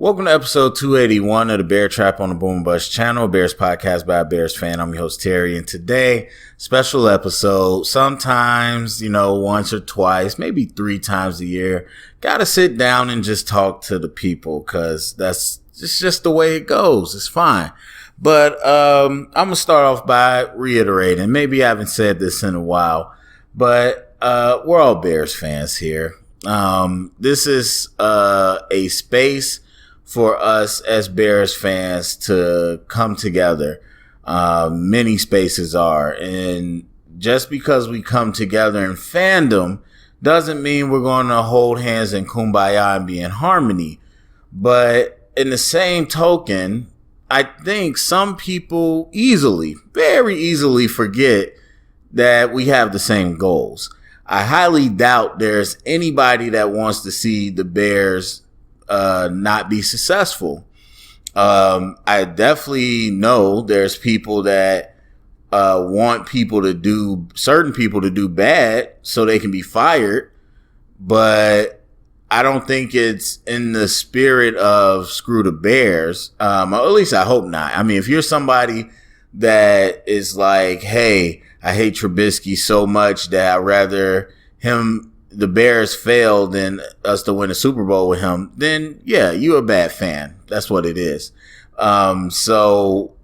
Welcome to episode 281 of the Bear Trap on the Boom Bust channel, Bears podcast by a Bears fan. I'm your host, Terry, and today, special episode. Sometimes, once or twice, maybe 3 times a year, gotta sit down and just talk to the people, because it's just the way it goes. It's fine. But I'm gonna start off by reiterating, maybe I haven't said this in a while, but we're all Bears fans here. This is a space for us as Bears fans to come together. Many spaces are. And just because we come together in fandom doesn't mean we're going to hold hands and kumbaya and be in harmony. But in the same token, I think some people very easily forget that we have the same goals. I highly doubt there's anybody that wants to see the Bears not be successful. I definitely know there's people that want certain people to do bad so they can be fired, but I don't think it's in the spirit of screw the Bears. Or at least I hope not. I mean, if you're somebody that is like, hey, I hate Trubisky so much that I'd rather the Bears fail than us to win a Super Bowl with him, then yeah, you're a bad fan. That's what it is. But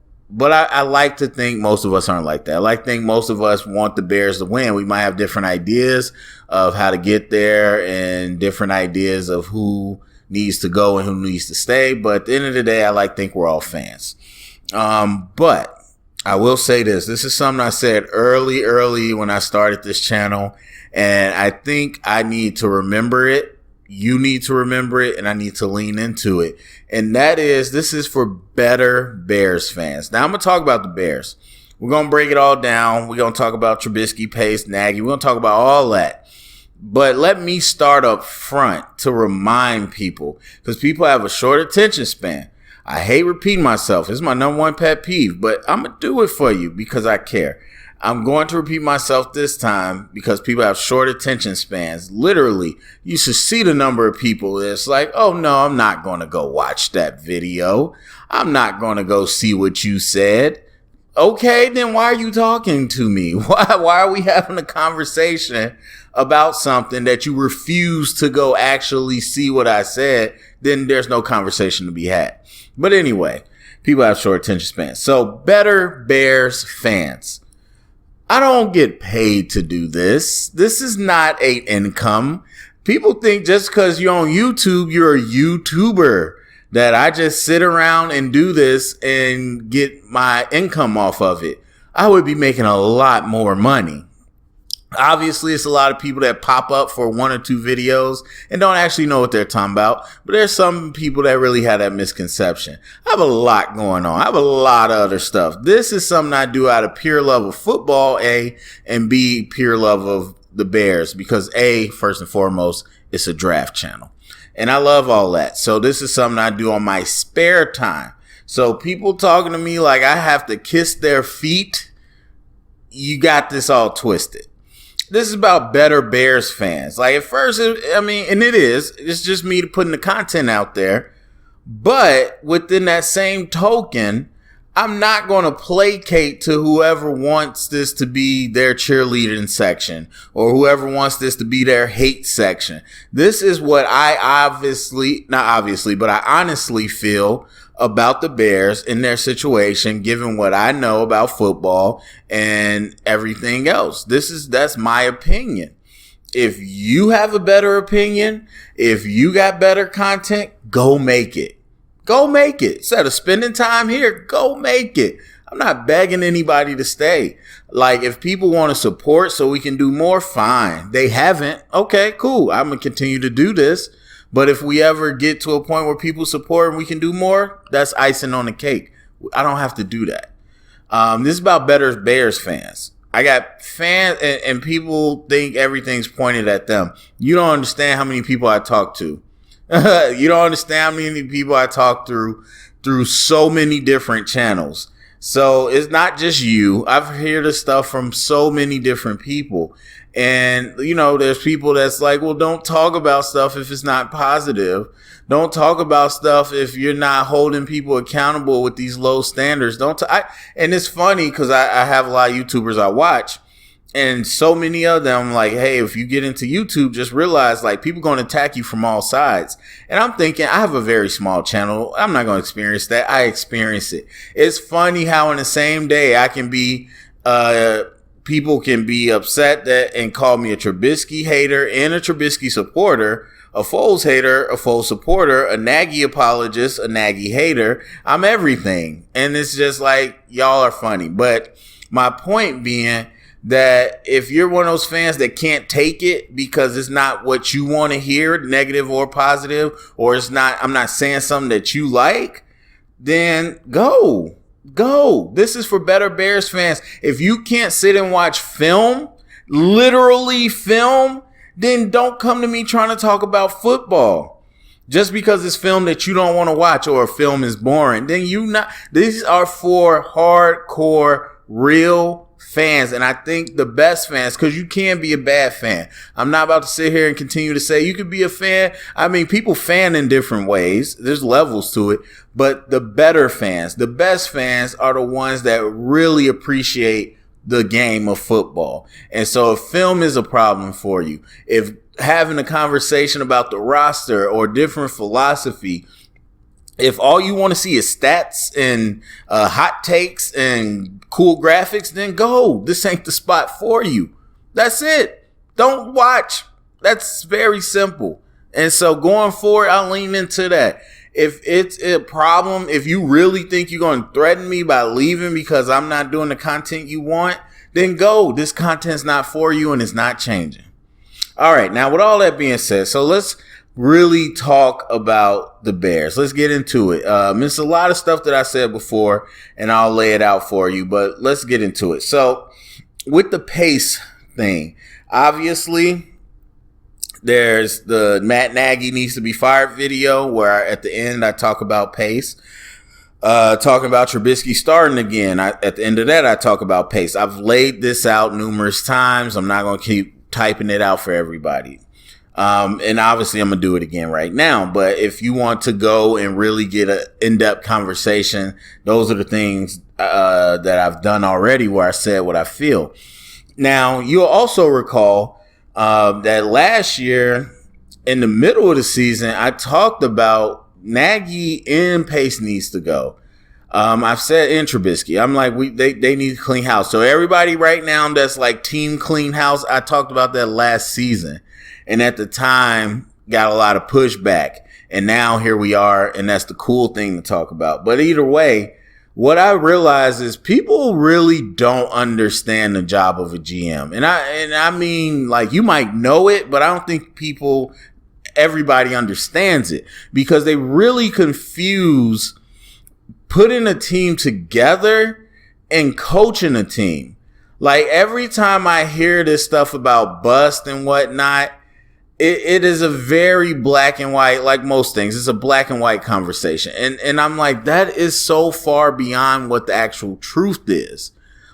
I like to think most of us aren't like that. I like to think most of us want the Bears to win. We might have different ideas of how to get there and different ideas of who needs to go and who needs to stay. But at the end of the day, I like to think we're all fans. But I will say this. This is something I said early when I started this channel. And I think I need to remember it. You need to remember it, and I need to lean into it. And that is, this is for better Bears fans. Now, I'm going to talk about the Bears. We're going to break it all down. We're going to talk about Trubisky, Pace, Nagy. We're going to talk about all that. But let me start up front to remind people, because people have a short attention span. I hate repeating myself. It's my number one pet peeve, but I'm going to do it for you because I care. I'm going to repeat myself this time because people have short attention spans. Literally, you should see the number of people that's like, oh no, I'm not going to go watch that video. I'm not going to go see what you said. Okay, then why are you talking to me? Why are we having a conversation about something that you refuse to go actually see what I said? Then there's no conversation to be had. But anyway, people have short attention spans. So better Bears fans. I don't get paid to do this. This is not an income. People think just because you're on YouTube, you're a YouTuber, that I just sit around and do this and get my income off of it. I would be making a lot more money. Obviously, it's a lot of people that pop up for 1 or 2 videos and don't actually know what they're talking about. But there's some people that really have that misconception. I have a lot going on. I have a lot of other stuff. This is something I do out of pure love of football, A, and B, pure love of the Bears. Because A, first and foremost, it's a draft channel. And I love all that. So this is something I do on my spare time. So people talking to me like I have to kiss their feet, you got this all twisted. This is about better Bears fans. Like at first, it's just me putting the content out there. But within that same token, I'm not going to placate to whoever wants this to be their cheerleading section or whoever wants this to be their hate section. This is what I honestly feel about the Bears in their situation, given what I know about football and everything else. That's my opinion. If you have a better opinion, if you got better content, go make it. Go make it. Instead of spending time here, go make it. I'm not begging anybody to stay. Like, if people want to support so we can do more, fine. They haven't. Okay, cool. I'm going to continue to do this. But if we ever get to a point where people support and we can do more, that's icing on the cake. I don't have to do that. This is about better Bears fans. I got fans and people think everything's pointed at them. You don't understand how many people I talk to. You don't understand how many people I talk through so many different channels. So it's not just you. I've heard this stuff from so many different people. And, you know, there's people that's like, well, don't talk about stuff if it's not positive. Don't talk about stuff if you're not holding people accountable with these low standards. And it's funny because I have a lot of YouTubers I watch, and so many of them like, hey, if you get into YouTube, just realize like people going to attack you from all sides. And I'm thinking, I have a very small channel. I'm not going to experience that. I experience it. It's funny how in the same day I can be, people can be upset that and call me a Trubisky hater and a Trubisky supporter, a Foles hater, a Foles supporter, a Nagy apologist, a Nagy hater. I'm everything. And it's just like, y'all are funny. But my point being that if you're one of those fans that can't take it because it's not what you want to hear, negative or positive, or it's not, I'm not saying something that you like, then go. This is for better Bears fans. If you can't sit and watch film, literally film, then don't come to me trying to talk about football. Just because it's film that you don't want to watch or a film is boring, then these are for hardcore, real fans. And I think the best fans, because you can be a bad fan. I'm not about to sit here and continue to say you could be a fan. I mean, people fan in different ways. There's levels to it. But the better fans, the best fans are the ones that really appreciate the game of football. And so if film is a problem for you, if having a conversation about the roster or different philosophy, if all you want to see is stats and hot takes and cool graphics, then go. This ain't the spot for you. That's it. Don't watch. That's very simple. And so going forward, I'll lean into that. If it's a problem, if you really think you're going to threaten me by leaving because I'm not doing the content you want, then go. This content's not for you and it's not changing. All right. Now, with all that being said, so let's really talk about the Bears. Let's get into it. It's a lot of stuff that I said before, and I'll lay it out for you, but let's get into it. So with the pace thing, obviously there's the Matt Nagy needs to be fired video where at the end I talk about pace. Talking about Trubisky starting again. At the end of that, I talk about pace. I've laid this out numerous times. I'm not going to keep typing it out for everybody. And obviously I'm going to do it again right now. But if you want to go and really get an in-depth conversation, those are the things that I've done already where I said what I feel. Now, you'll also recall that last year in the middle of the season, I talked about Nagy and Pace needs to go. I've said in Trubisky, I'm like, they need to clean house. So everybody right now that's like team clean house, I talked about that last season. And at the time, got a lot of pushback. And now here we are, and that's the cool thing to talk about. But either way, what I realize is people really don't understand the job of a GM. And I mean, like, you might know it, but I don't think everybody understands it because they really confuse putting a team together and coaching a team. Like, every time I hear this stuff about bust and whatnot, it is a very black and white, like most things. It's a black and white conversation. And I'm like, that is so far beyond what the actual truth is.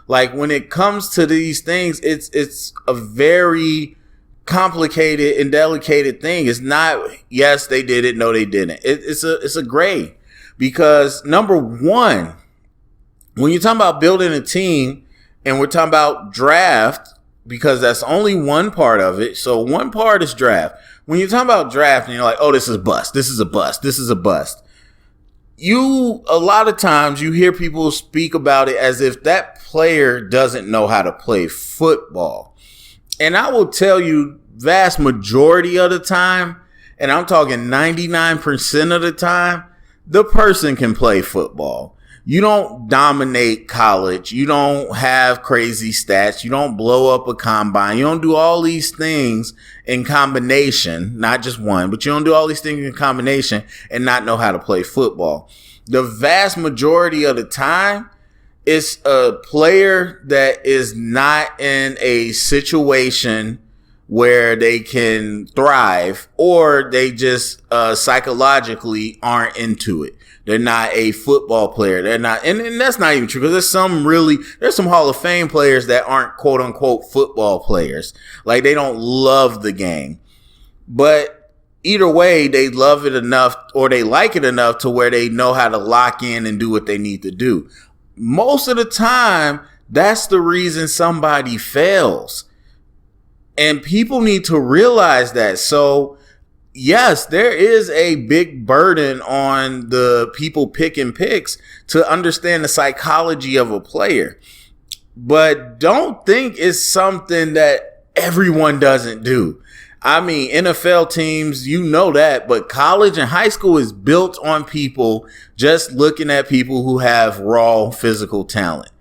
Like, when it comes to these things, it's a very complicated and delicate thing. It's not, yes, they did it. No, they didn't. It's a gray, because number one, when you're talking about building a team and we're talking about draft, because that's only one part of it. So one part is draft. When you're talking about draft and you're like, oh, this is a bust. This is a bust. This is a bust. A lot of times you hear people speak about it as if that player doesn't know how to play football. And I will tell you, vast majority of the time, and I'm talking 99% of the time, the person can play football. You don't dominate college. You don't have crazy stats. You don't blow up a combine. You don't do all these things in combination, not just one, but you don't do all these things in combination and not know how to play football. The vast majority of the time, it's a player that is not in a situation where they can thrive, or they just psychologically aren't into it. They're not a football player. They're not, and that's not even true, because there's some Hall of Fame players that aren't quote unquote football players. Like, they don't love the game. But either way, they love it enough or they like it enough to where they know how to lock in and do what they need to do. Most of the time, that's the reason somebody fails. And people need to realize that. So, yes, there is a big burden on the people picking picks to understand the psychology of a player. But don't think it's something that everyone doesn't do. I mean, NFL teams, you know that, but college and high school is built on people just looking at people who have raw physical talent.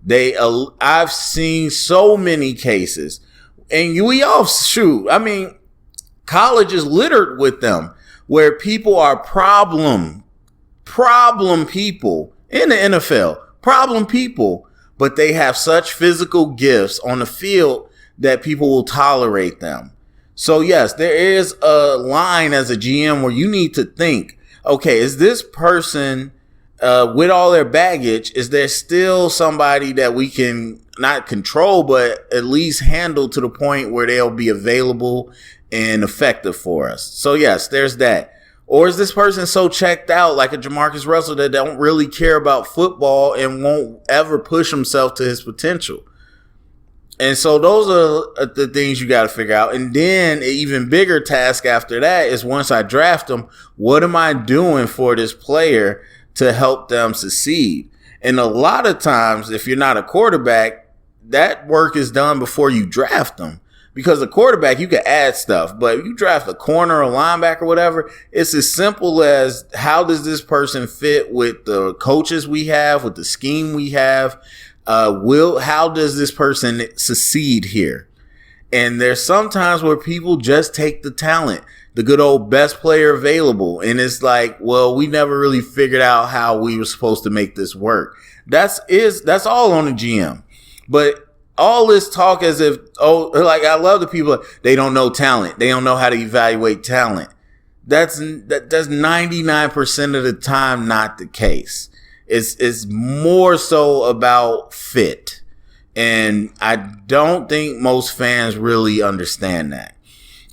I've seen so many cases, and we all shoot. I mean, college is littered with them where people are problem people in the NFL, problem people, but they have such physical gifts on the field that people will tolerate them. So yes, there is a line as a GM where you need to think, okay, is this person with all their baggage, is there still somebody that we can not control, but at least handle to the point where they'll be available and effective for us? So yes, there's that. Or is this person so checked out like a Jamarcus Russell that don't really care about football and won't ever push himself to his potential? And so those are the things you got to figure out. And then an even bigger task after that is once I draft them, what am I doing for this player to help them succeed? And a lot of times, if you're not a quarterback, that work is done before you draft them. Because a quarterback, you can add stuff. But if you draft a corner or linebacker or whatever, it's as simple as how does this person fit with the coaches we have, with the scheme we have? How does this person succeed here? And there's sometimes where people just take the talent, the good old best player available. And it's like, well, we never really figured out how we were supposed to make this work. That's all on the GM. But all this talk as if, like I love the people, they don't know talent. They don't know how to evaluate talent. That's 99% of the time not the case. It's more so about fit. And I don't think most fans really understand that.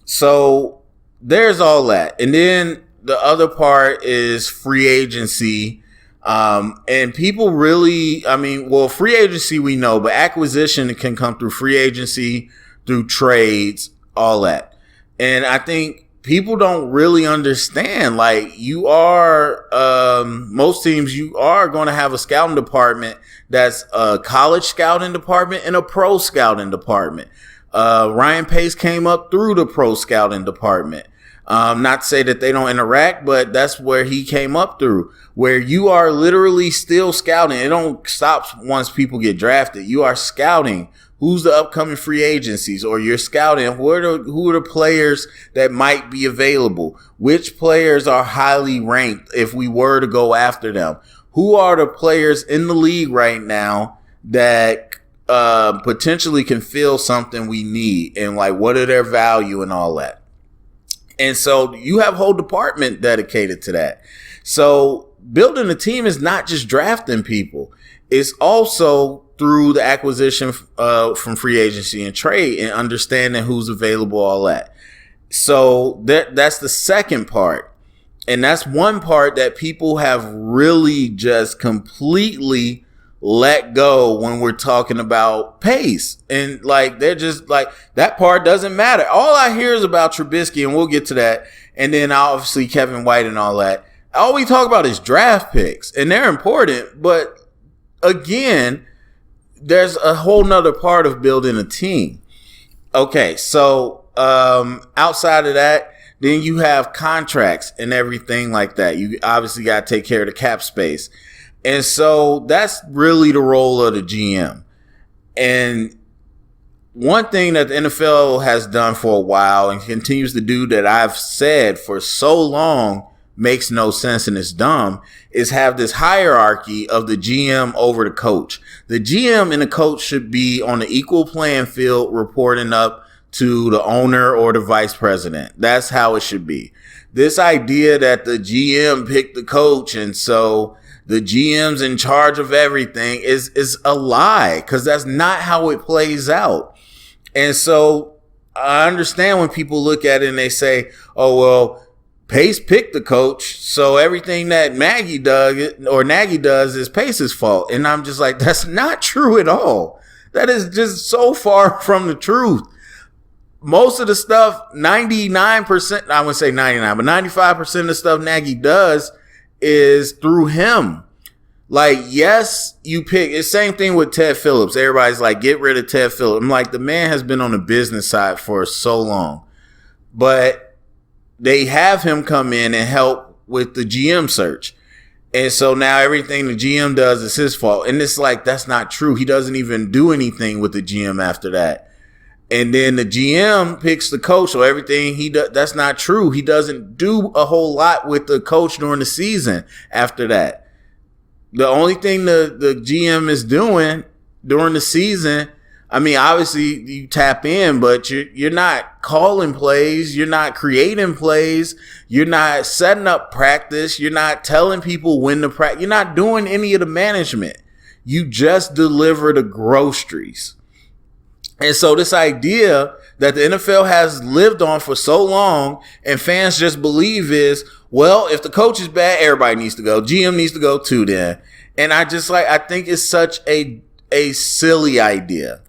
So there's all that. And then the other part is free agency. And people really, free agency we know, but acquisition can come through free agency, through trades, all that. And I think people don't really understand, like most teams, you are going to have a scouting department that's a college scouting department and a pro scouting department. Ryan Pace came up through the pro scouting department. Not to say that they don't interact, but that's where he came up through, where you are literally still scouting. It don't stop once people get drafted. You are scouting who's the upcoming free agencies, or you're scouting who are the players that might be available, which players are highly ranked if we were to go after them, who are the players in the league right now that potentially can fill something we need, and like what are their value and all that. And so you have a whole department dedicated to that. So building a team is not just drafting people. It's also through the acquisition from free agency and trade and understanding who's available, all that. So that's the second part. And that's one part that people have really just completely let go when we're talking about pace. And like, they're just like, that part doesn't matter. All I hear is about Trubisky, and we'll get to that. And then obviously Kevin White and all that. All we talk about is draft picks, and they're important. But again, there's a whole nother part of building a team. Okay. So, outside of that, then you have contracts and everything like that. You obviously got to take care of the cap space. And so that's really the role of the GM. And one thing that the NFL has done for a while and continues to do that I've said for so long makes no sense and is dumb is have this hierarchy of the GM over the coach. The GM and the coach should be on the equal playing field, reporting up to the owner or the vice president. That's how it should be. This idea that the GM picked the coach and so the GM's in charge of everything is a lie, because that's not how it plays out. And so I understand when people look at it and they say, oh, well, Pace picked the coach, so everything that Nagy does is Pace's fault. And I'm just like, that's not true at all. That is just so far from the truth. Most of the stuff, 99%, I wouldn't say 99, but 95% of the stuff Nagy does is through him. Like, yes, you pick. It's same thing with Ted Phillips. Everybody's like, get rid of Ted Phillips. I'm like, the man has been on the business side for so long. But they have him come in and help with the GM search. And so now everything the GM does is his fault. And it's like, that's not true. He doesn't even do anything with the GM after that. And then the GM picks the coach. So everything he does, that's not true. He doesn't do a whole lot with the coach during the season after that. The only thing the GM is doing during the season, I mean, obviously you tap in, but you're not calling plays. You're not creating plays. You're not setting up practice. You're not telling people when to practice. You're not doing any of the management. You just deliver the groceries. And so this idea that the NFL has lived on for so long and fans just believe is, well, if the coach is bad, everybody needs to go. GM needs to go too then. And I think it's such a silly idea.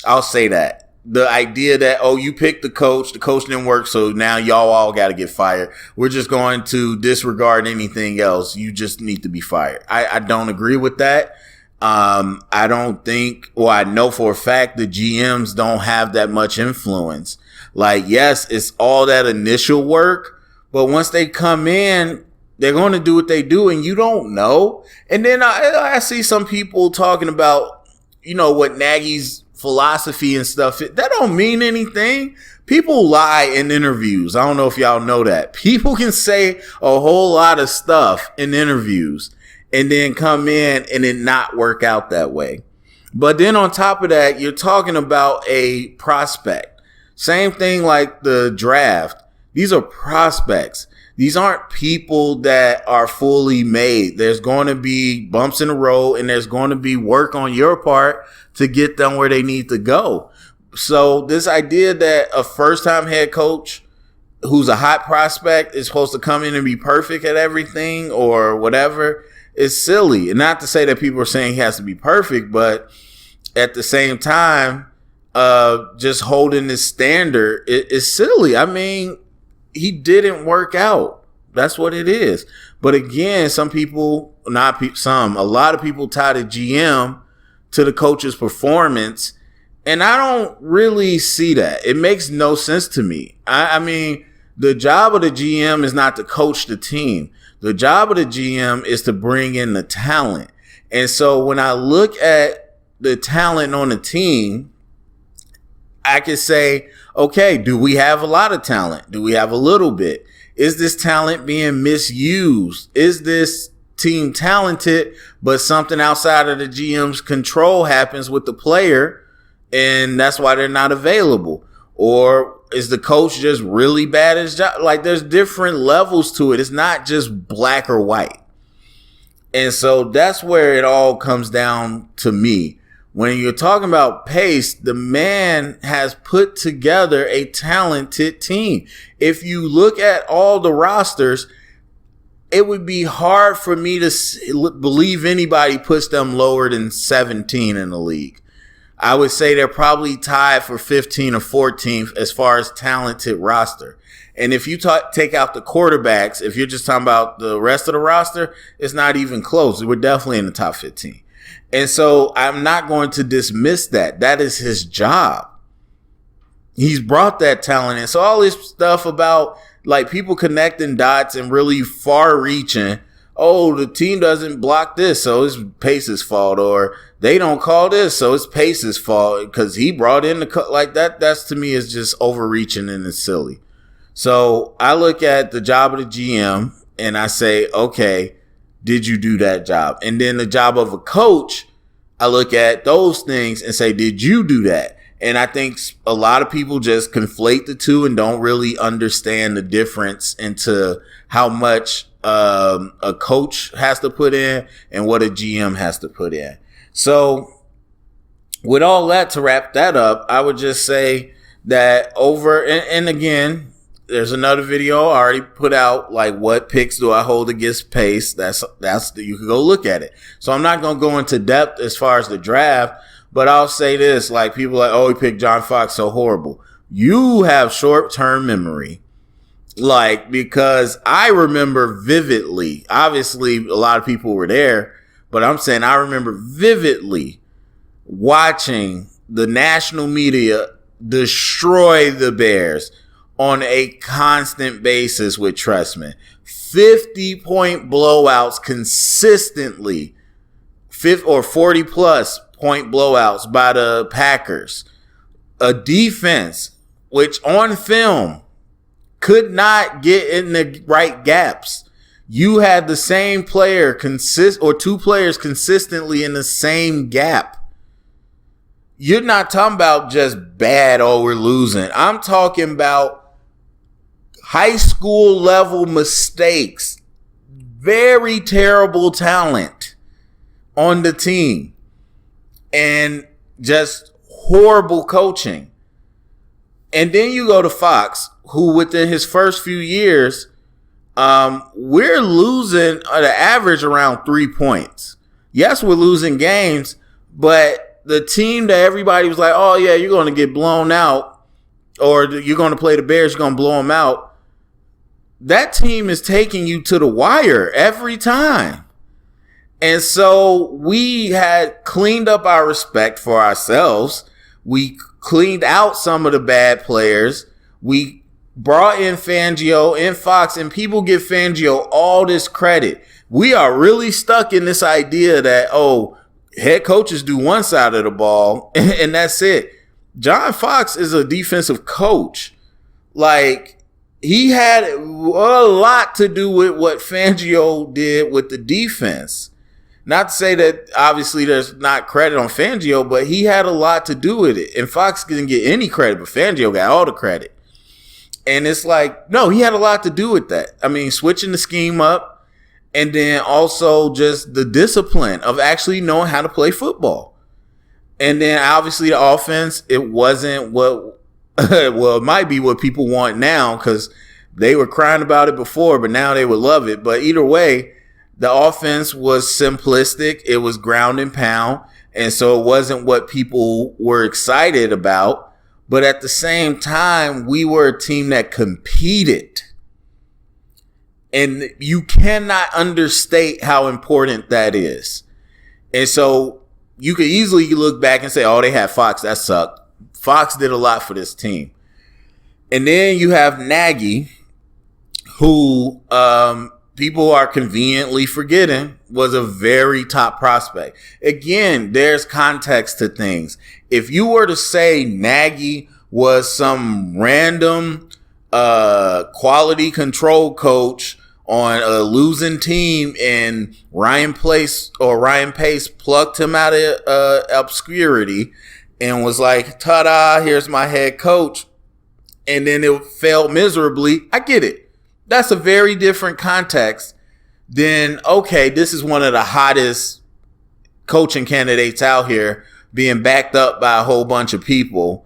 I'll say that. The idea that, oh, you picked the coach didn't work, so now y'all all got to get fired. We're just going to disregard anything else. You just need to be fired. I don't agree with that. I don't think, well, I know for a fact the GMs don't have that much influence. Like, yes, it's all that initial work, but once they come in, they're going to do what they do and you don't know. And then I see some people talking about, what Nagy's philosophy and stuff. That don't mean anything. People lie in interviews. I don't know if y'all know that. People can say a whole lot of stuff in interviews and then come in and it not work out that way. But then on top of that, you're talking about a prospect. Same thing like the draft. These are prospects. These aren't people that are fully made. There's going to be bumps in the road and there's going to be work on your part to get them where they need to go. So this idea that a first-time head coach who's a hot prospect is supposed to come in and be perfect at everything or whatever is silly. And not to say that people are saying he has to be perfect, but at the same time, just holding this standard is silly. I mean, he didn't work out. That's what it is. But again, a lot of people tie the GM to the coach's performance. And I don't really see that. It makes no sense to me. I mean, the job of the GM is not to coach the team. The job of the GM is to bring in the talent. And so when I look at the talent on the team, I can say, okay, do we have a lot of talent? Do we have a little bit? Is this talent being misused? Is this team talented, but something outside of the GM's control happens with the player and that's why they're not available? Or is the coach just really bad at his job? Like, there's different levels to it. It's not just black or white. And so that's where it all comes down to me. When you're talking about Pace, the man has put together a talented team. If you look at all the rosters, it would be hard for me to believe anybody puts them lower than 17 in the league. I would say they're probably tied for 15 or 14th as far as talented roster. And if you take out the quarterbacks, if you're just talking about the rest of the roster, it's not even close. We're definitely in the top 15. And so I'm not going to dismiss that. That is his job. He's brought that talent in. So all this stuff about like people connecting dots and really far reaching. Oh, the team doesn't block this, so it's Pace's fault. Or they don't call this, so it's Pace's fault because he brought in like that. That's to me is just overreaching and it's silly. So I look at the job of the GM and I say, okay, did you do that job? And then the job of a coach, I look at those things and say, did you do that? And I think a lot of people just conflate the two and don't really understand the difference into how much a coach has to put in and what a GM has to put in. So with all that, to wrap that up, I would just say that over, and again, there's another video I already put out, like what picks do I hold against Pace. That's you can go look at it. So I'm not going to go into depth as far as the draft, but I'll say this, like people are like, oh, he picked John Fox, so horrible. You have short-term memory. Like, because I remember vividly, obviously a lot of people were there, but I'm saying I remember vividly watching the national media destroy the Bears on a constant basis with Trestman. 50-point blowouts consistently, 40-plus point blowouts by the Packers. A defense which on film could not get in the right gaps. You had the same player or two players consistently in the same gap. You're not talking about just bad, oh, we're losing. I'm talking about high school level mistakes. Very terrible talent on the team. And just horrible coaching. And then you go to Fox, who within his first few years, we're losing at an average around 3 points. Yes, we're losing games, but the team that everybody was like, oh, yeah, you're going to get blown out, or you're going to play the Bears, you're going to blow them out. That team is taking you to the wire every time. And so we had cleaned up our respect for ourselves. We cleaned out some of the bad players. We brought in Fangio and Fox, and people give Fangio all this credit. We are really stuck in this idea that, oh, head coaches do one side of the ball, and that's it. John Fox is a defensive coach. Like, he had a lot to do with what Fangio did with the defense. Not to say that obviously there's not credit on Fangio, but he had a lot to do with it. And Fox didn't get any credit, but Fangio got all the credit. And it's like, no, he had a lot to do with that. I mean, switching the scheme up, and then also just the discipline of actually knowing how to play football. And then obviously the offense, it wasn't what, well, it might be what people want now, because they were crying about it before, but now they would love it. But either way, the offense was simplistic. It was ground and pound. And so it wasn't what people were excited about. But at the same time, we were a team that competed. And you cannot understate how important that is. And so you could easily look back and say, oh, they had Fox. That sucked. Fox did a lot for this team. And then you have Nagy, who people are conveniently forgetting was a very top prospect. Again, there's context to things. If you were to say Nagy was some random quality control coach on a losing team and Ryan Pace plucked him out of obscurity and was like, ta-da, here's my head coach, and then it failed miserably, I get it. That's a very different context than, okay, this is one of the hottest coaching candidates out here being backed up by a whole bunch of people,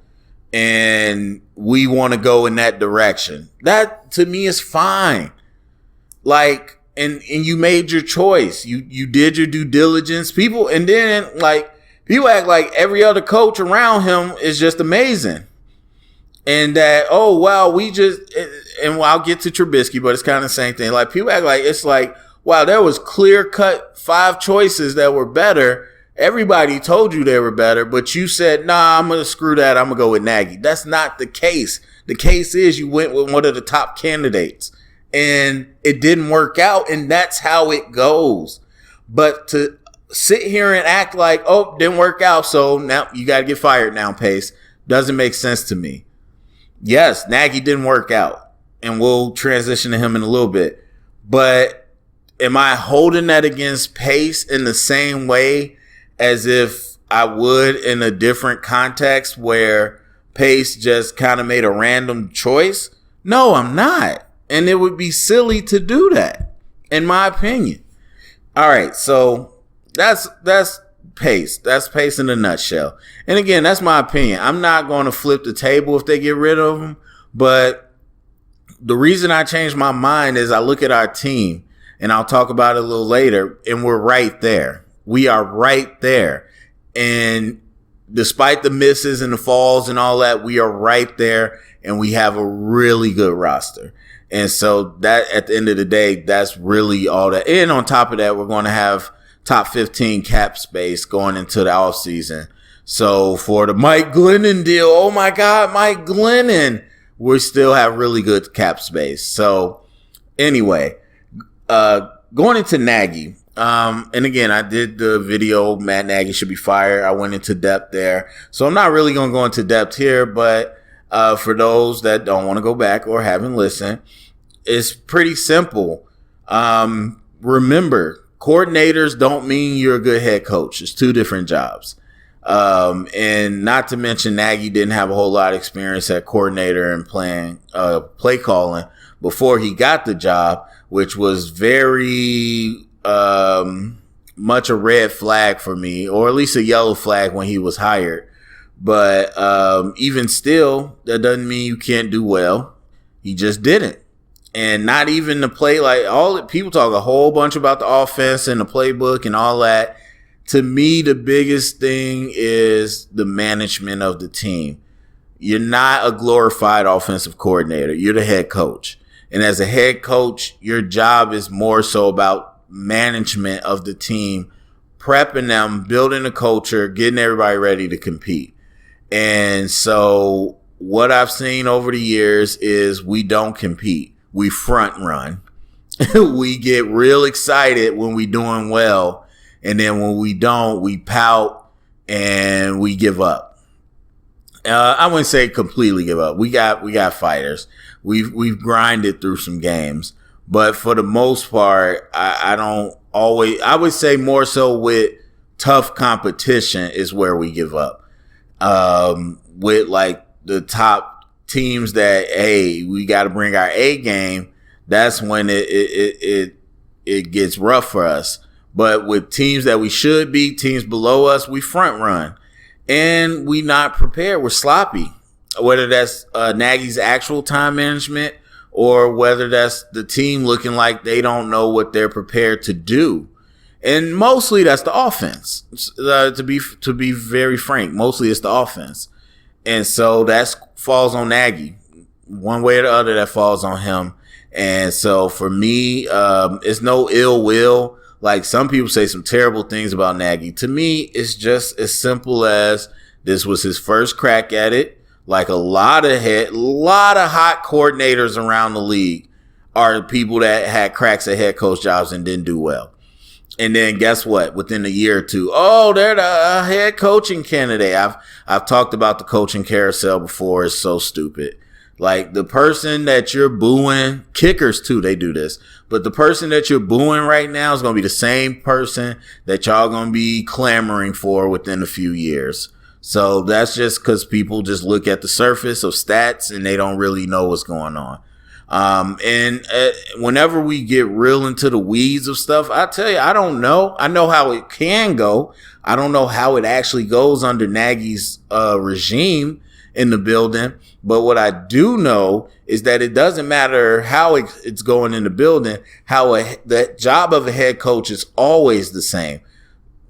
and we want to go in that direction. That, to me, is fine. Like, and you made your choice. You did your due diligence. People act like every other coach around him is just amazing. And that, oh, wow, and I'll get to Trubisky, but it's kind of the same thing. Like, people act like it's like, wow, there was clear-cut 5 choices that were better. Everybody told you they were better, but you said, nah, I'm going to screw that. I'm going to go with Nagy. That's not the case. The case is you went with one of the top candidates, and it didn't work out, and that's how it goes. But to sit here and act like, oh, didn't work out, so now you got to get fired now, Pace, doesn't make sense to me. Yes, Nagy didn't work out, and we'll transition to him in a little bit. But am I holding that against Pace in the same way as if I would in a different context where Pace just kind of made a random choice? No, I'm not. And it would be silly to do that, in my opinion. All right, so that's pace. That's pace in a nutshell. And again, that's my opinion. I'm not going to flip the table if they get rid of him. But the reason I changed my mind is I look at our team, and I'll talk about it a little later, and we're right there. We are right there. And despite the misses and the falls and all that, we are right there, and we have a really good roster. And so that, at the end of the day, that's really all that. And on top of that, we're going to have top 15 cap space going into the offseason. So for the Mike Glennon deal, oh my God, Mike Glennon, we still have really good cap space. So anyway, going into Nagy. And again, I did the video, Matt Nagy should be fired. I went into depth there. So I'm not really going to go into depth here, but for those that don't want to go back or haven't listened, it's pretty simple. Remember, coordinators don't mean you're a good head coach. It's two different jobs. And not to mention Nagy didn't have a whole lot of experience at coordinator and playing, play calling before he got the job, which was very, much a red flag for me, or at least a yellow flag when he was hired. But, even still, that doesn't mean you can't do well. He just didn't. And not even the play, like all the people talk a whole bunch about the offense and the playbook and all that. To me, the biggest thing is the management of the team. You're not a glorified offensive coordinator. You're the head coach. And as a head coach, your job is more so about management of the team, prepping them, building a culture, getting everybody ready to compete. And so what I've seen over the years is we don't compete. We front run. We get real excited when we doing well. And then when we don't, we pout and we give up. I wouldn't say completely give up. We got fighters. We've grinded through some games, but for the most part, I don't always, I would say more so with tough competition is where we give up. With like the top teams that, hey, we got to bring our A game. That's when it gets rough for us. But with teams that we should be, teams below us, we front run. And we not prepared. We're sloppy. Whether that's Nagy's actual time management or whether that's the team looking like they don't know what they're prepared to do. And mostly that's the offense. To be very frank, mostly it's the offense. And so that falls on Nagy. One way or the other, that falls on him. And so for me, it's no ill will. Like some people say some terrible things about Nagy. To me, it's just as simple as this was his first crack at it. Like a lot of hot coordinators around the league are people that had cracks at head coach jobs and didn't do well. And then guess what? Within a year or two, oh, they're the head coaching candidate. I've talked about the coaching carousel before. It's so stupid. Like the person that you're booing, kickers too, they do this. But the person that you're booing right now is going to be the same person that y'all going to be clamoring for within a few years. So that's just because people just look at the surface of stats and they don't really know what's going on. And whenever we get real into the weeds of stuff, I tell you, I don't know. I know how it can go. I don't know how it actually goes under Nagy's regime in the building. But what I do know is that it doesn't matter how it's going in the building, the job of a head coach is always the same.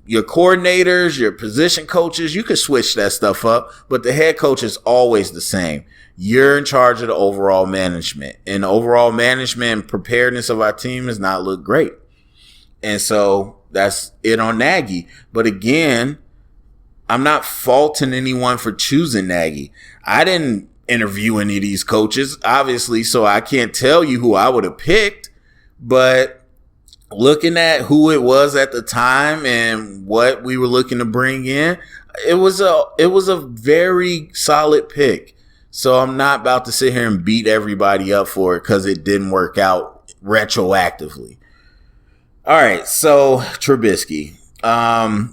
Your coordinators, your position coaches, you can switch that stuff up, but the head coach is always the same. You're in charge of the overall management, and the overall management and preparedness of our team does not look great. And so that's it on Nagy. But again, I'm not faulting anyone for choosing Nagy. I didn't interview any of these coaches, obviously, so I can't tell you who I would have picked. But looking at who it was at the time and what we were looking to bring in, it was a very solid pick. So I'm not about to sit here and beat everybody up for it because it didn't work out retroactively. All right, so Trubisky,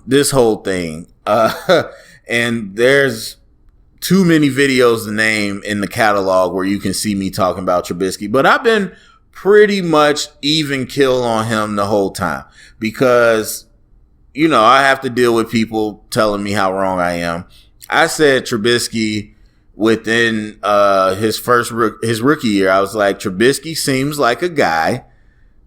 this whole thing, and there's too many videos to name in the catalog where you can see me talking about Trubisky, but I've been pretty much even kill on him the whole time because I have to deal with people telling me how wrong I am. I said Trubisky within his rookie year. I was like, Trubisky seems like a guy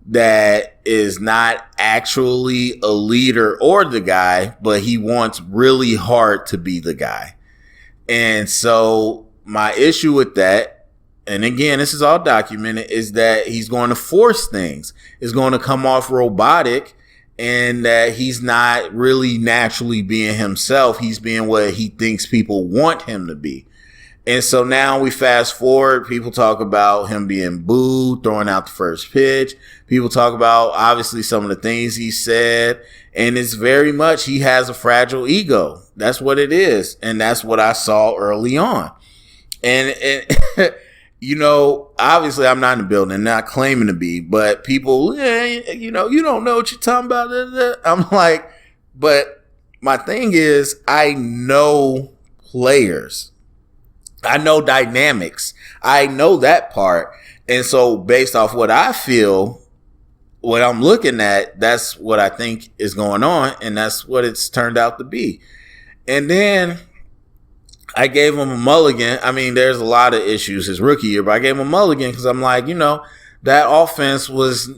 that is not actually a leader or the guy, but he wants really hard to be the guy. And so my issue with that, and again, this is all documented, is that he's going to force things. It's going to come off robotic, and that he's not really naturally being himself. He's being what he thinks people want him to be. And so now we fast forward. People talk about him being booed, throwing out the first pitch. People talk about obviously some of the things he said. And it's very much he has a fragile ego. That's what it is. And that's what I saw early on. And obviously I'm not in the building, not claiming to be, but people, you don't know what you're talking about. I'm like, but my thing is, I know players. I know dynamics. I know that part. And so based off what I feel, what I'm looking at, that's what I think is going on. And that's what it's turned out to be. And then I gave him a mulligan. I mean, there's a lot of issues his rookie year, but I gave him a mulligan because I'm like, that offense was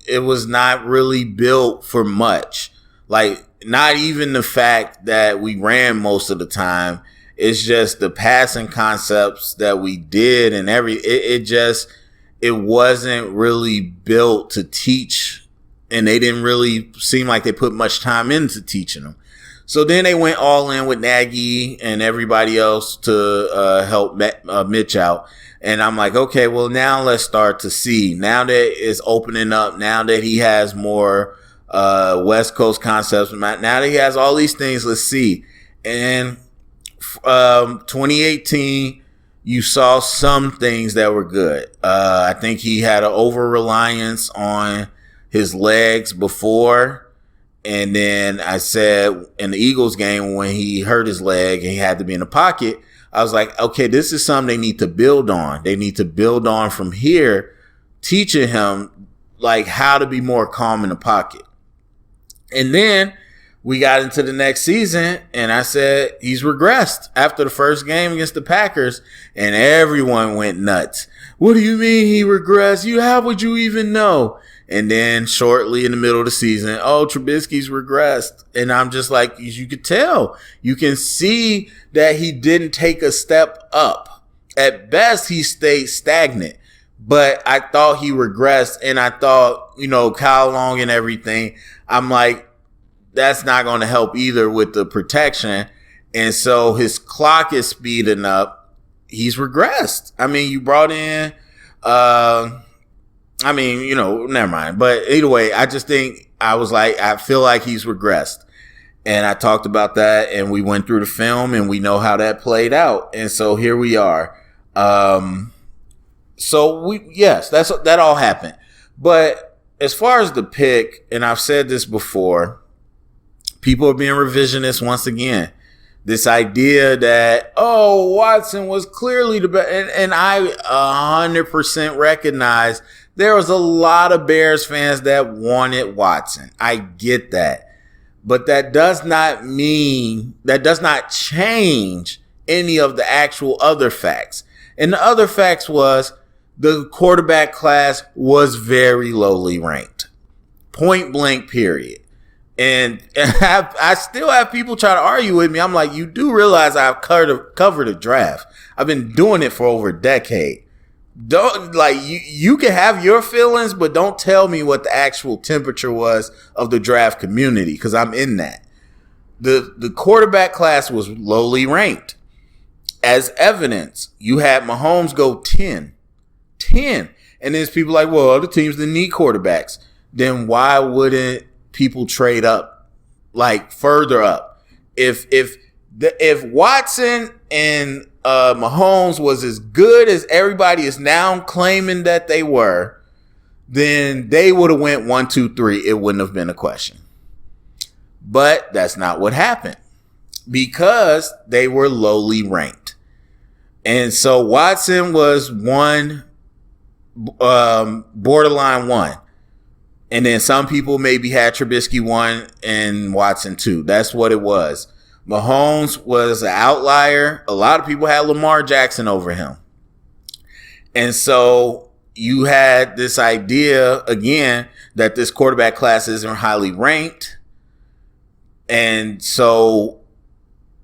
not really built for much. Like, not even the fact that we ran most of the time. It's just the passing concepts that we did and it wasn't really built to teach, and they didn't really seem like they put much time into teaching them. So then they went all in with Nagy and everybody else to help Mitch out. And I'm like, okay, well, now let's start to see. Now that it's opening up, now that he has more West Coast concepts, now that he has all these things, let's see. And 2018, you saw some things that were good. I think he had an over-reliance on his legs before. And then I said in the Eagles game when he hurt his leg and he had to be in the pocket, I was like, okay, this is something they need to build on. They need to build on from here, teaching him like how to be more calm in the pocket. And then we got into the next season, and I said he's regressed after the first game against the Packers, and everyone went nuts. What do you mean he regressed? How would you even know? And then shortly in the middle of the season, Trubisky's regressed. And I'm just like, you could tell. You can see that he didn't take a step up. At best, he stayed stagnant. But I thought he regressed, and I thought, Kyle Long and everything. I'm like, that's not going to help either with the protection. And so his clock is speeding up. He's regressed. I mean, you brought in, never mind. But either way, I just think I feel like he's regressed. And I talked about that, and we went through the film, and we know how that played out. And so here we are. That all happened. But as far as the pick, and I've said this before, people are being revisionist once again. This idea that, Watson was clearly the best. And I 100% recognize there was a lot of Bears fans that wanted Watson. I get that. But that does not change any of the actual other facts. And the other facts was the quarterback class was very lowly ranked. Point blank, period. And I still have people try to argue with me. I'm like, you do realize I've covered a draft. I've been doing it for over a decade. You can have your feelings, but don't tell me what the actual temperature was of the draft community, because I'm in that. The quarterback class was lowly ranked. As evidence, you had Mahomes go 10. And there's people like, well, other teams that need quarterbacks. Then why wouldn't people trade up, like further up? If Watson and Mahomes was as good as everybody is now claiming that they were, then they would have went 1, 2, 3. It wouldn't have been a question. But that's not what happened, because they were lowly ranked. And so Watson was borderline 1. And then some people maybe had Trubisky 1 and Watson 2. That's what it was. Mahomes was an outlier. A lot of people had Lamar Jackson over him. And so you had this idea, again, that this quarterback class isn't highly ranked. And so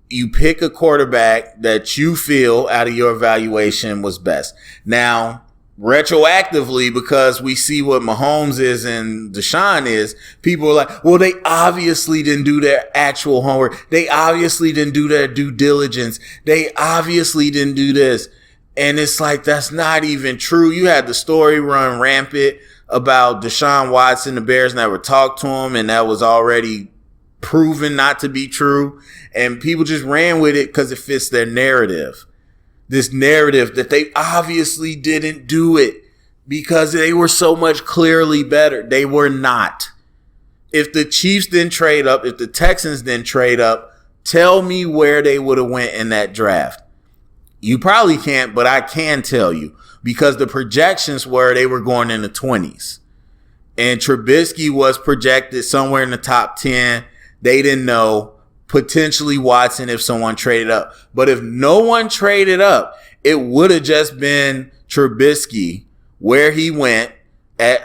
you pick a quarterback that you feel out of your evaluation was best. Now, retroactively, because we see what Mahomes is and Deshaun is, people are like, well, they obviously didn't do their actual homework. They obviously didn't do their due diligence. They obviously didn't do this. And it's like, that's not even true. You had the story run rampant about Deshaun Watson. The Bears never talked to him, and that was already proven not to be true. And people just ran with it because it fits their narrative. This narrative that they obviously didn't do it because they were so much clearly better. They were not. If the Chiefs didn't trade up, if the Texans didn't trade up, tell me where they would have went in that draft. You probably can't, but I can tell you because the projections were they were going in the 20s. And Trubisky was projected somewhere in the top 10. They didn't know. Potentially Watson if someone traded up. But if no one traded up, it would have just been Trubisky where he went at,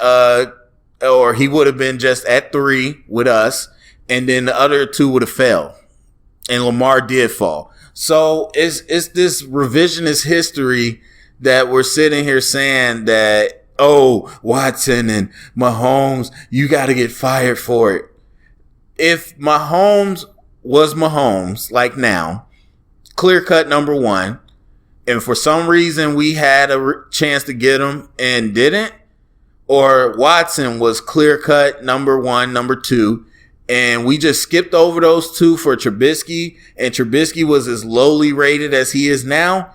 or he would have been just at 3 with us. And then the other 2 would have fell. And Lamar did fall. So it's this revisionist history that we're sitting here saying that, oh, Watson and Mahomes, you got to get fired for it. If Mahomes was Mahomes, like now, clear-cut number 1, and for some reason we had a chance to get him and didn't, or Watson was clear-cut number 1, number 2, and we just skipped over those 2 for Trubisky, and Trubisky was as lowly rated as he is now,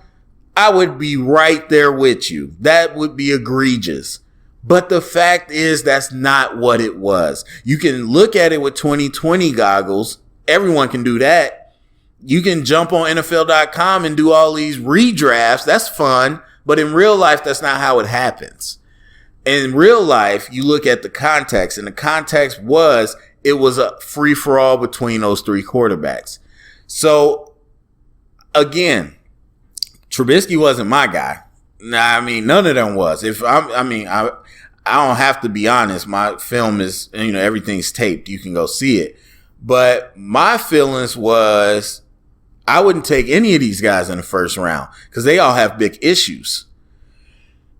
I would be right there with you. That would be egregious. But the fact is that's not what it was. You can look at it with 2020 goggles. Everyone can do that. You can jump on NFL.com and do all these redrafts. That's fun. But in real life, that's not how it happens. In real life, you look at the context. And the context was it was a free-for-all between those 3 quarterbacks. So, again, Trubisky wasn't my guy. Nah, I mean, none of them was. I don't have to be honest. My film is, everything's taped. You can go see it. But my feelings was I wouldn't take any of these guys in the first round because they all have big issues.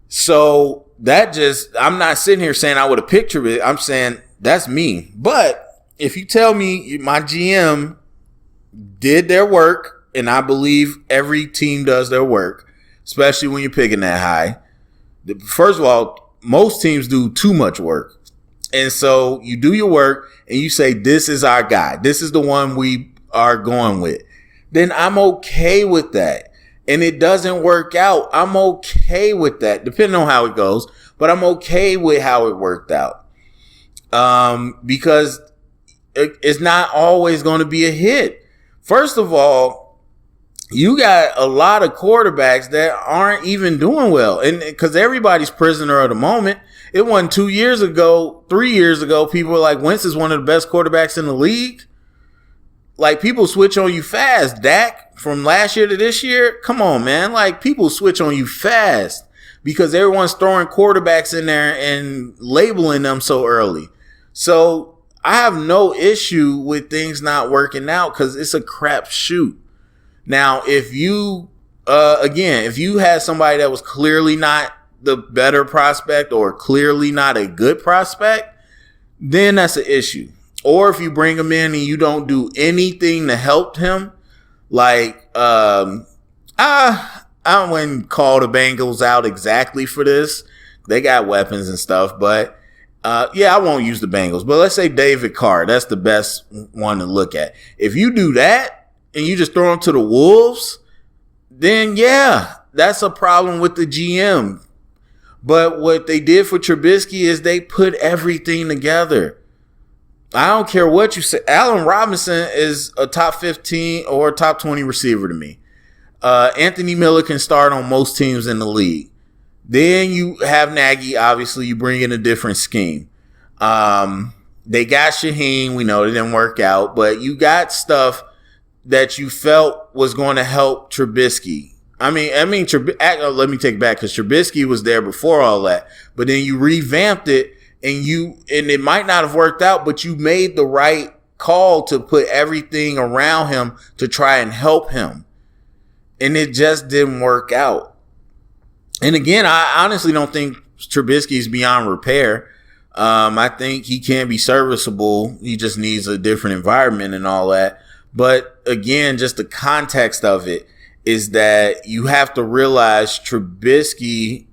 So I'm not sitting here saying I would have pictured it. I'm saying that's me. But if you tell me my GM did their work, and I believe every team does their work, especially when you're picking that high. First of all, most teams do too much work. And so you do your work and you say, this is our guy. This is the one we are going with. Then I'm okay with that. And it doesn't work out. I'm okay with that, depending on how it goes. But I'm okay with how it worked out. Because it's not always going to be a hit. First of all, you got a lot of quarterbacks that aren't even doing well. And because everybody's prisoner of the moment. It wasn't 2 years ago, 3 years ago, people were like, Wentz is one of the best quarterbacks in the league. Like, people switch on you fast. Dak, from last year to this year, come on, man. Like, people switch on you fast because everyone's throwing quarterbacks in there and labeling them so early. So I have no issue with things not working out because it's a crap shoot. Now, if you, if you had somebody that was clearly not the better prospect or clearly not a good prospect, then that's an issue. Or if you bring him in and you don't do anything to help him, like, I wouldn't call the Bengals out exactly for this. They got weapons and stuff, but I won't use the Bengals. But let's say David Carr, that's the best one to look at. If you do that and you just throw him to the Wolves, then that's a problem with the GM. But what they did for Trubisky is they put everything together. I don't care what you say. Allen Robinson is a top 15 or top 20 receiver to me. Anthony Miller can start on most teams in the league. Then you have Nagy. Obviously, you bring in a different scheme. They got Shaheen. We know it didn't work out, but you got stuff that you felt was going to help Trubisky. Let me take it back, because Trubisky was there before all that, but then you revamped it, and it might not have worked out, but you made the right call to put everything around him to try and help him, and it just didn't work out. And again, I honestly don't think Trubisky is beyond repair. I think he can be serviceable. He just needs a different environment and all that. But again, just the context of it is that you have to realize Trubisky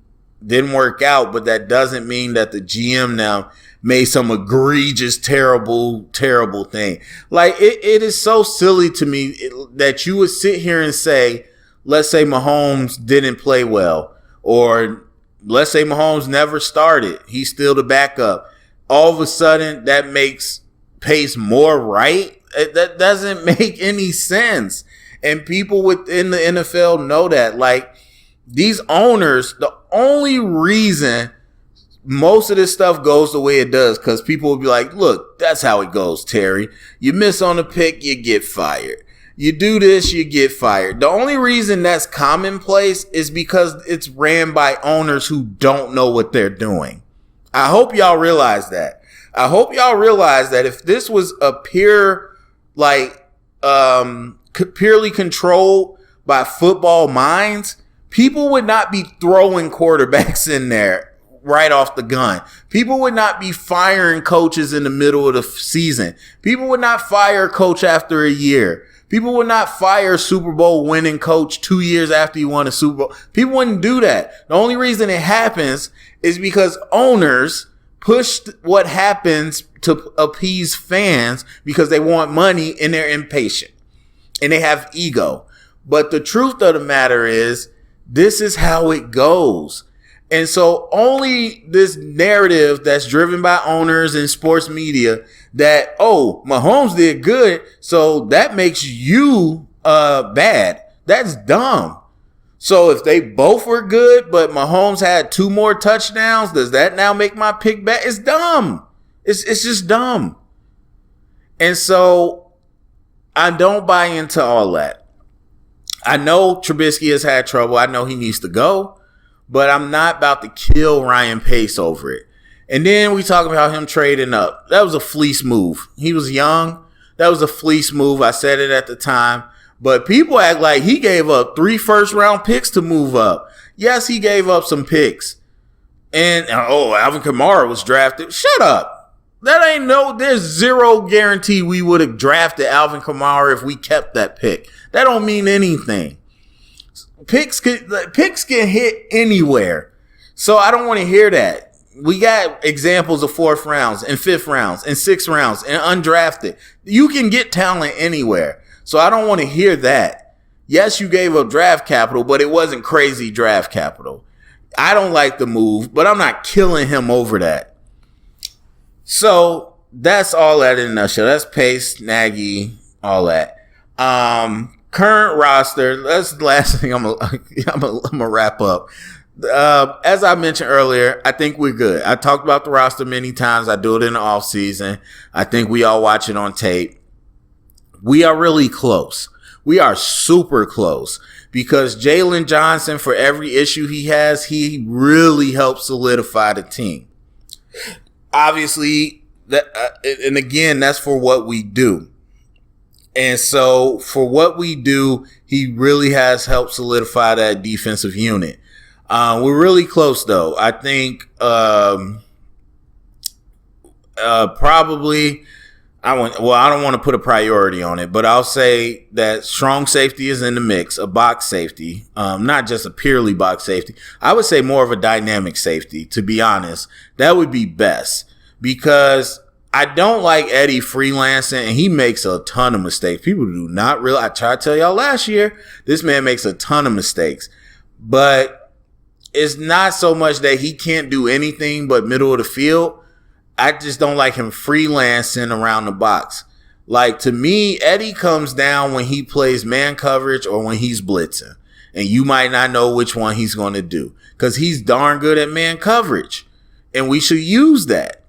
didn't work out, but that doesn't mean that the GM now made some egregious, terrible thing. Like, it is so silly to me that you would sit here and say, let's say Mahomes didn't play well, or let's say Mahomes never started. He's still the backup. All of a sudden, that makes Pace more right? That doesn't make any sense. And people within the NFL know that. Like, these owners, the only reason most of this stuff goes the way it does, because people will be like, look, that's how it goes, Terry. You miss on a pick, you get fired. You do this, you get fired. The only reason that's commonplace is because it's ran by owners who don't know what they're doing. I hope y'all realize that. I hope y'all realize that if this was a pure, purely controlled by football minds, people would not be throwing quarterbacks in there right off the gun. People would not be firing coaches in the middle of the season. People would not fire a coach after a year. People would not fire a Super Bowl winning coach 2 years after you won a Super Bowl. People wouldn't do that. The only reason it happens is because owners pushed what happens to appease fans because they want money and they're impatient and they have ego. But the truth of the matter is, this is how it goes. And so only this narrative that's driven by owners and sports media that, oh, Mahomes did good, so that makes you bad. That's dumb. So if they both were good, but Mahomes had 2 more touchdowns, does that now make my pick bad? It's dumb. It's just dumb. And so I don't buy into all that. I know Trubisky has had trouble. I know he needs to go, but I'm not about to kill Ryan Pace over it. And then we talk about him trading up. That was a fleece move. He was young. That was a fleece move. I said it at the time. But people act like he gave up 3 first-round picks to move up. Yes, he gave up some picks. And, Alvin Kamara was drafted. Shut up. There's zero guarantee we would have drafted Alvin Kamara if we kept that pick. That don't mean anything. Picks can hit anywhere. So I don't want to hear that. We got examples of 4th rounds and 5th rounds and 6th rounds and undrafted. You can get talent anywhere. So I don't want to hear that. Yes, you gave up draft capital, but it wasn't crazy draft capital. I don't like the move, but I'm not killing him over that. So that's all that in a nutshell. That's Pace, Nagy, all that. Current roster. That's the last thing I'm gonna wrap up. As I mentioned earlier, I think we're good. I talked about the roster many times. I do it in the off season. I think we all watch it on tape. We are really close. We are super close because Jalen Johnson, for every issue he has, he really helps solidify the team. Obviously, and again, that's for what we do. And so for what we do, he really has helped solidify that defensive unit. We're really close, though. I think probably I don't want to put a priority on it, but I'll say that strong safety is in the mix, a box safety, not just a purely box safety. I would say more of a dynamic safety, to be honest. That would be best because I don't like Eddie freelancing, and he makes a ton of mistakes. People do not realize. I tried to tell y'all last year, this man makes a ton of mistakes, but it's not so much that he can't do anything but middle of the field. I just don't like him freelancing around the box. Like, to me, Eddie comes down when he plays man coverage or when he's blitzing. And you might not know which one he's going to do because he's darn good at man coverage. And we should use that.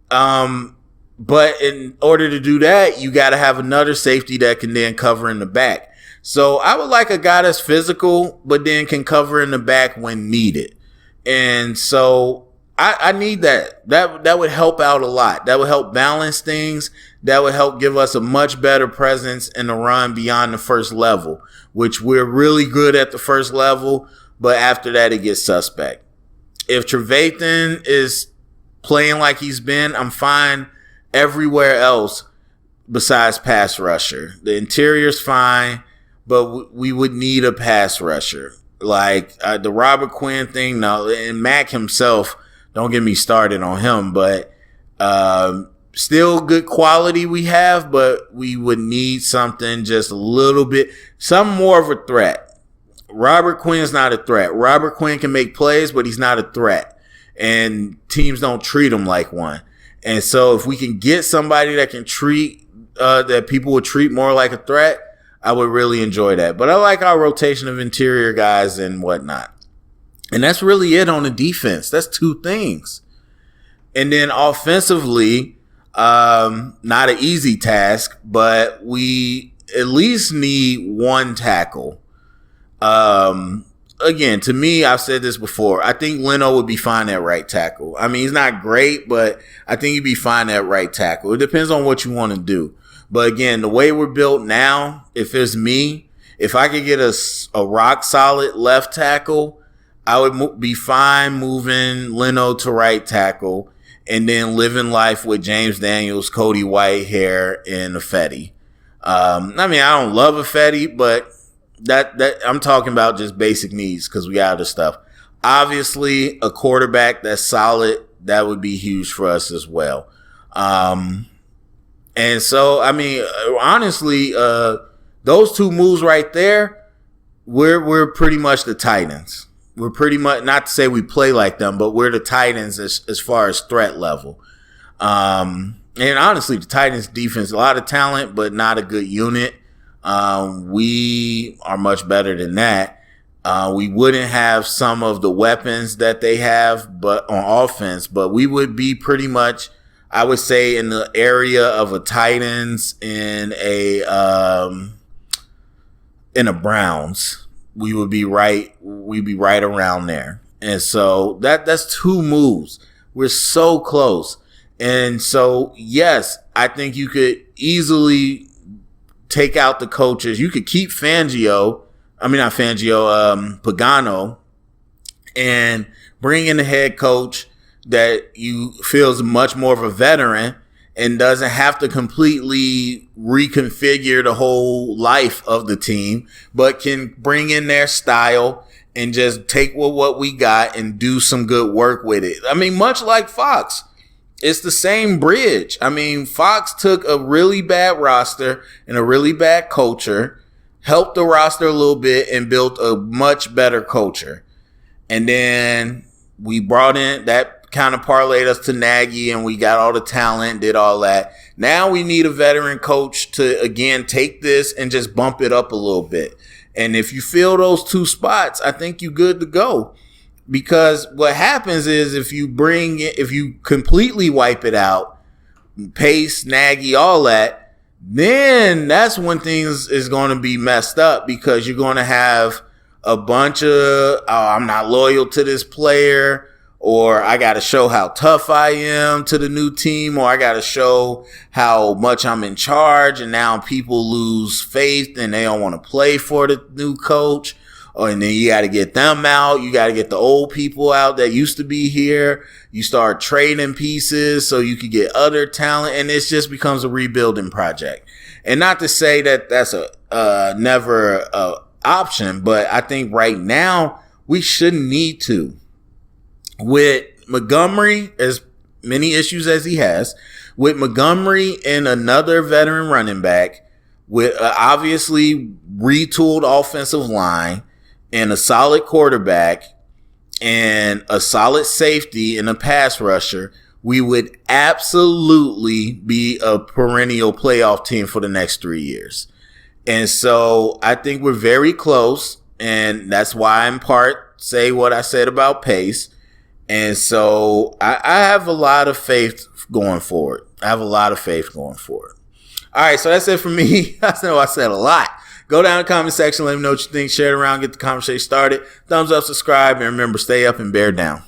But in order to do that, you got to have another safety that can then cover in the back. So I would like a guy that's physical, but then can cover in the back when needed. And so I need that. That would help out a lot. That would help balance things. That would help give us a much better presence in the run beyond the first level, which we're really good at the first level, but after that it gets suspect. If Trevathan is playing like he's been, I'm fine everywhere else besides pass rusher. The interior's fine, but we would need a pass rusher. Like the Robert Quinn thing, no, and Mac himself, don't get me started on him, but still good quality we have, but we would need something just a little bit, some more of a threat. Robert Quinn's not a threat. Robert Quinn can make plays, but he's not a threat. And teams don't treat him like one. And so if we can get somebody that can treat, that people would treat more like a threat, I would really enjoy that. But I like our rotation of interior guys and whatnot. And that's really it on the defense. That's two things. And then offensively, not an easy task, but we at least need one tackle. Again, to me, I've said this before. I think Leno would be fine at right tackle. I mean, he's not great, but I think he'd be fine at right tackle. It depends on what you want to do. But again, the way we're built now, if it's me, if I could get a rock solid left tackle, I would be fine moving Leno to right tackle and then living life with James Daniels, Cody Whitehair, and Ifedi. I mean, I don't love Ifedi, but that I'm talking about just basic needs because we got other stuff. Obviously, a quarterback that's solid, that would be huge for us as well. And so, I mean, honestly, those two moves right there, we're pretty much the Titans. We're pretty much, not to say we play like them, but we're the Titans as far as threat level. And honestly, the Titans defense, a lot of talent, but not a good unit. We are much better than that. We wouldn't have some of the weapons that they have, but on offense, but we would be pretty much, I would say, in the area of a Titans and a Browns. We would be right. We'd be right around there. And so that's two moves. We're so close. And so, yes, I think you could easily take out the coaches. You could keep Pagano, and bring in a head coach that you feel is much more of a veteran and doesn't have to completely reconfigure the whole life of the team, but can bring in their style and just take what we got and do some good work with it. I mean, much like Fox, it's the same bridge. I mean, Fox took a really bad roster and a really bad culture, helped the roster a little bit, and built a much better culture. And then we brought in that, kind of parlayed us to Nagy, and we got all the talent, did all that. Now we need a veteran coach to, again, take this and just bump it up a little bit. And if you fill those two spots, I think you're good to go. Because what happens is if you completely wipe it out, Pace, Nagy, all that, then that's when things is going to be messed up, because you're going to have a bunch of, I'm not loyal to this player, or I got to show how tough I am to the new team, or I got to show how much I'm in charge, and now people lose faith and they don't want to play for the new coach. And then you got to get them out. You got to get the old people out that used to be here. You start trading pieces so you can get other talent, and it just becomes a rebuilding project. And not to say that that's never a option, but I think right now we shouldn't need to. With Montgomery, as many issues as he has, with Montgomery and another veteran running back, with obviously retooled offensive line and a solid quarterback and a solid safety and a pass rusher, we would absolutely be a perennial playoff team for the next 3 years. And so I think we're very close, and that's why I in part say what I said about Pace. And so I have a lot of faith going forward. I have a lot of faith going forward. All right, so that's it for me. I know I said a lot. Go down in the comment section. Let me know what you think. Share it around. Get the conversation started. Thumbs up, subscribe, and remember, stay up and bear down.